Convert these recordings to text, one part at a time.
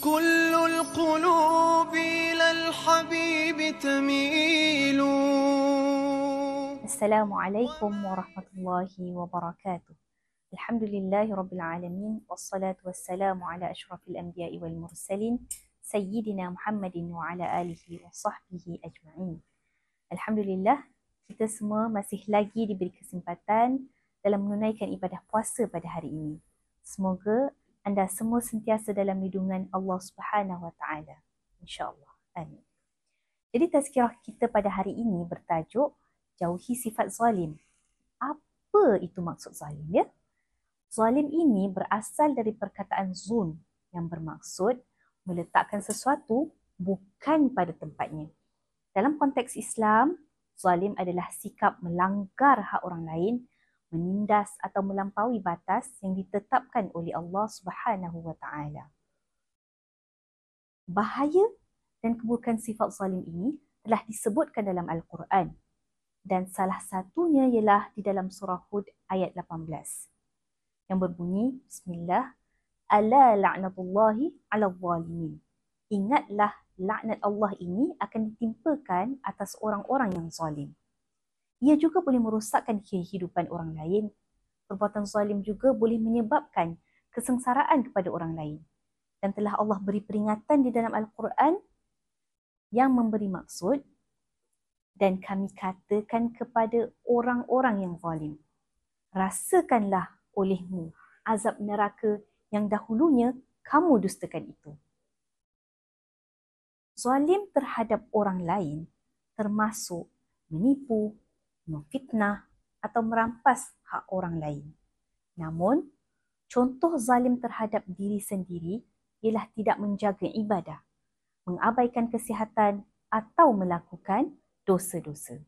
كل القلوب إلى الحبيب تميل. Assalamualaikum warahmatullahi wabarakatuh. Alhamdulillahi rabbil alamin wassalatu wassalamu ala asyrafil anbiya'i wal mursalin sayyidina Muhammadin wa ala alihi wa sahbihi ajma'in. Alhamdulillah, kita semua masih lagi diberi kesempatan dalam menunaikan ibadah puasa pada hari ini. Semoga anda semua sentiasa dalam lindungan Allah Subhanahu wa taala. Insya-Allah. Amin. Jadi tazkirah kita pada hari ini bertajuk jauhi sifat zalim. Apa itu maksud zalim ya? Zalim ini berasal dari perkataan zun yang bermaksud meletakkan sesuatu bukan pada tempatnya. Dalam konteks Islam, zalim adalah sikap melanggar hak orang lain, menindas atau melampaui batas yang ditetapkan oleh Allah Subhanahu wa taala. Bahaya dan keburukan sifat zalim ini telah disebutkan dalam Al-Quran. Dan salah satunya ialah di dalam surah Hud ayat 18 yang berbunyi, Bismillah, Ala la'natullahi ala zalimin. Ingatlah laknat Allah ini akan ditimpakan atas orang-orang yang zalim. Ia juga boleh merosakkan kehidupan orang lain. Perbuatan zalim juga boleh menyebabkan kesengsaraan kepada orang lain. Dan telah Allah beri peringatan di dalam Al-Quran yang memberi maksud, dan kami katakan kepada orang-orang yang zalim, rasakanlah olehmu azab neraka yang dahulunya kamu dustakan itu. Zalim terhadap orang lain termasuk menipu, memfitnah atau merampas hak orang lain. Namun, contoh zalim terhadap diri sendiri ialah tidak menjaga ibadah, mengabaikan kesihatan atau melakukan dosa-dosa.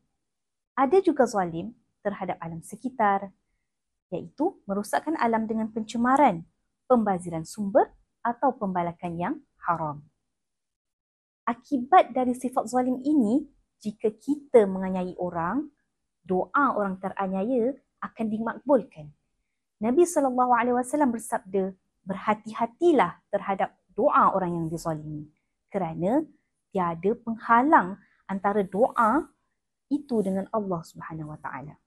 Ada juga zalim terhadap alam sekitar, iaitu merosakkan alam dengan pencemaran, pembaziran sumber atau pembalakan yang haram. Akibat dari sifat zalim ini, jika kita menganiaya orang, doa orang teraniaya akan dimakbulkan. Nabi SAW bersabda, berhati-hatilah terhadap doa orang yang dizalimi, kerana tiada penghalang antara doa itu dengan Allah Subhanahu wa taala.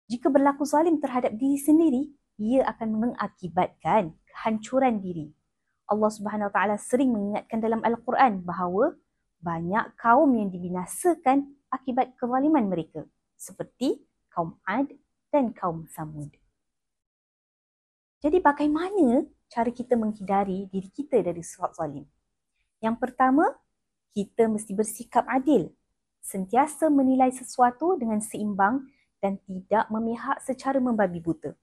Jika berlaku zalim terhadap diri sendiri, ia akan mengakibatkan kehancuran diri. Allah Subhanahu wa taala sering mengingatkan dalam Al-Quran bahawa banyak kaum yang dibinasakan akibat kezaliman mereka, seperti kaum Ad dan kaum Samud. Jadi bagaimana cara kita menghindari diri kita dari sifat zalim? Yang pertama, kita mesti bersikap adil, sentiasa menilai sesuatu dengan seimbang dan tidak memihak secara membabi buta.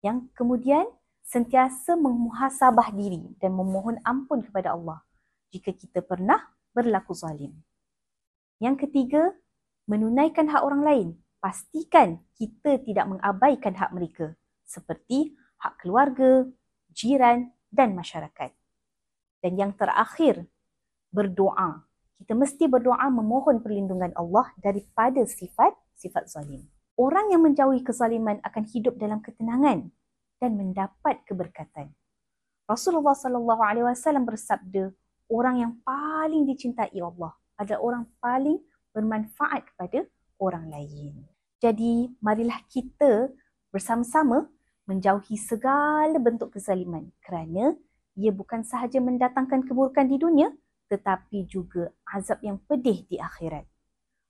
Yang kemudian, sentiasa memuhasabah diri dan memohon ampun kepada Allah jika kita pernah berlaku zalim. Yang ketiga, menunaikan hak orang lain. Pastikan kita tidak mengabaikan hak mereka, seperti hak keluarga, jiran dan masyarakat. Dan yang terakhir, berdoa. Kita mesti berdoa memohon perlindungan Allah daripada sifat zalim. Orang yang menjauhi kezaliman akan hidup dalam ketenangan dan mendapat keberkatan. Rasulullah SAW bersabda, orang yang paling dicintai Allah adalah orang paling bermanfaat kepada orang lain. Jadi, marilah kita bersama-sama menjauhi segala bentuk kezaliman, kerana ia bukan sahaja mendatangkan keburukan di dunia, tetapi juga azab yang pedih di akhirat.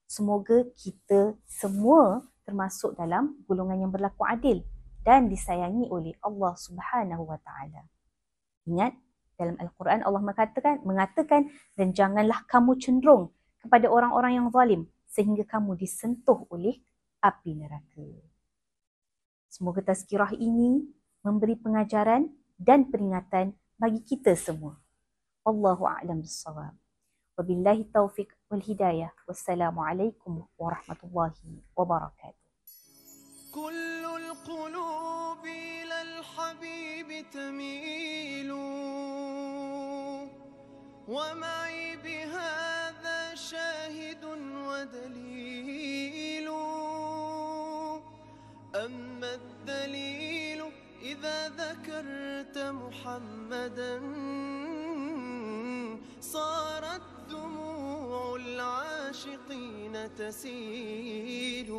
Semoga kita semua termasuk dalam golongan yang berlaku adil dan disayangi oleh Allah Subhanahu wa taala. Ingat, dalam Al-Quran Allah mengatakan, dan janganlah kamu cenderung kepada orang-orang yang zalim sehingga kamu disentuh oleh api neraka. Semoga tazkirah ini memberi pengajaran dan peringatan bagi kita semua. Allahu a'lam bis-shawab. Wabillahi taufiq wal hidayah. Wassalamualaikum warahmatullahi wabarakatuh. كل القلوب إلى الحبيب تميل. ومعي بهذا شاهد ودليل. أما الدليل إذا ذكرت محمدا العاشقين تسيل